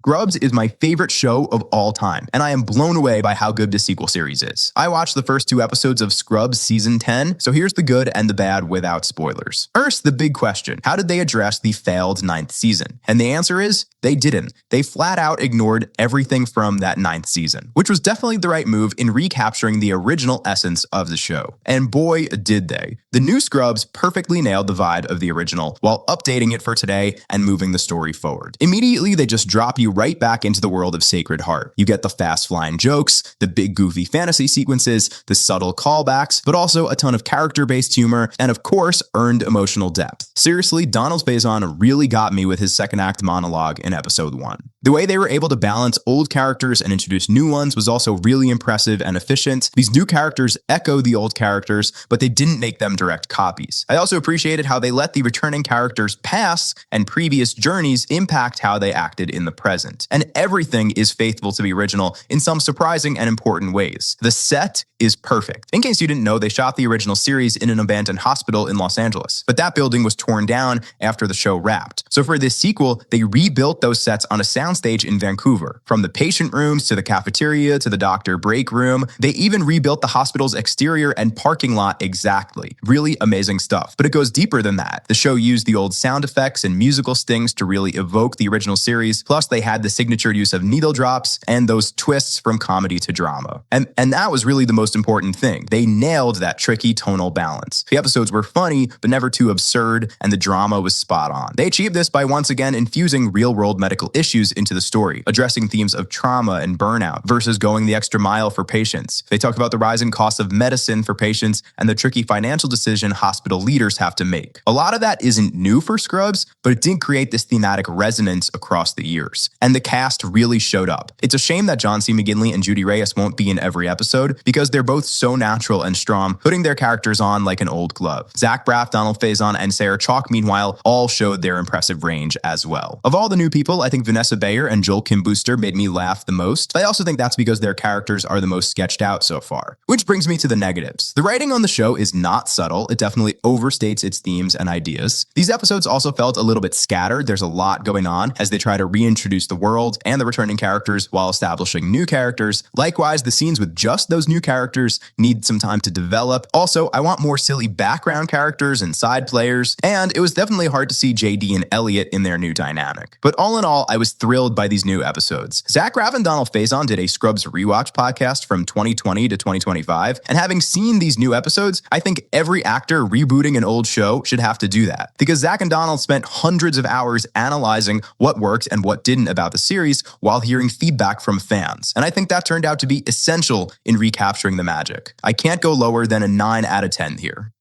Scrubs is my favorite show of all time, and I am blown away by how good the sequel series is. I watched the first 2 episodes of Scrubs Season 10, so here's the good and the bad without spoilers. First, the big question: how did they address the failed 9th season? And the answer is, they didn't. They flat out ignored everything from that 9th season, which was definitely the right move in recapturing the original essence of the show. And boy, did they. The new Scrubs perfectly nailed the vibe of the original while updating it for today and moving the story forward. Immediately, they just drop you right back into the world of Sacred Heart. You get the fast-flying jokes, the big goofy fantasy sequences, the subtle callbacks, but also a ton of character-based humor, and of course, earned emotional depth. Seriously, Donald Faison really got me with his second act monologue in episode 1. The way they were able to balance old characters and introduce new ones was also really impressive and efficient. These new characters echo the old characters, but they didn't make them direct copies. I also appreciated how they let the returning characters' past and previous journeys impact how they acted in the present. And everything is faithful to the original in some surprising and important ways. The set is perfect. In case you didn't know, they shot the original series in an abandoned hospital in Los Angeles, but that building was torn down after the show wrapped. So for this sequel, they rebuilt those sets on a soundstage in Vancouver. From the patient rooms to the cafeteria to the doctor break room, they even rebuilt the hospital's exterior and parking lot exactly. Really amazing stuff. But it goes deeper than that. The show used the old sound effects and musical stings to really evoke the original series, plus they had the signature use of needle drops and those twists from comedy to drama. And that was really the most important thing. They nailed that tricky tonal balance. The episodes were funny, but never too absurd, and the drama was spot on. They achieved this by once again infusing real-world medical issues into the story, addressing themes of trauma and burnout versus going the extra mile for patients. They talked about the rising cost of medicine for patients and the tricky financial decision hospital leaders have to make. A lot of that isn't new for Scrubs, but it did create this thematic resonance across the years. And the cast really showed up. It's a shame that John C. McGinley and Judy Reyes won't be in every episode because they're both so natural and strong, putting their characters on like an old glove. Zach Braff, Donald Faison, and Sarah Chalk, meanwhile, all showed their impressive range as well. Of all the new people, I think Vanessa Bayer and Joel Kim Booster made me laugh the most. I also think that's because their characters are the most sketched out so far. Which brings me to the negatives. The writing on the show is not subtle. It definitely overstates its themes and ideas. These episodes also felt a little bit scattered. There's a lot going on as they try to reintroduce the world and the returning characters while establishing new characters. Likewise, the scenes with just those new characters need some time to develop. Also, I want more silly background characters and side players, and it was definitely hard to see JD and Elliot in their new dynamic. But all in all, I was thrilled by these new episodes. Zach Braff and Donald Faison did a Scrubs rewatch podcast from 2020 to 2025, and having seen these new episodes, I think every actor rebooting an old show should have to do that. Because Zach and Donald spent hundreds of hours analyzing what worked and what didn't about the series while hearing feedback from fans. And I think that turned out to be essential in recapturing the magic. I can't go lower than a 9 out of 10 here.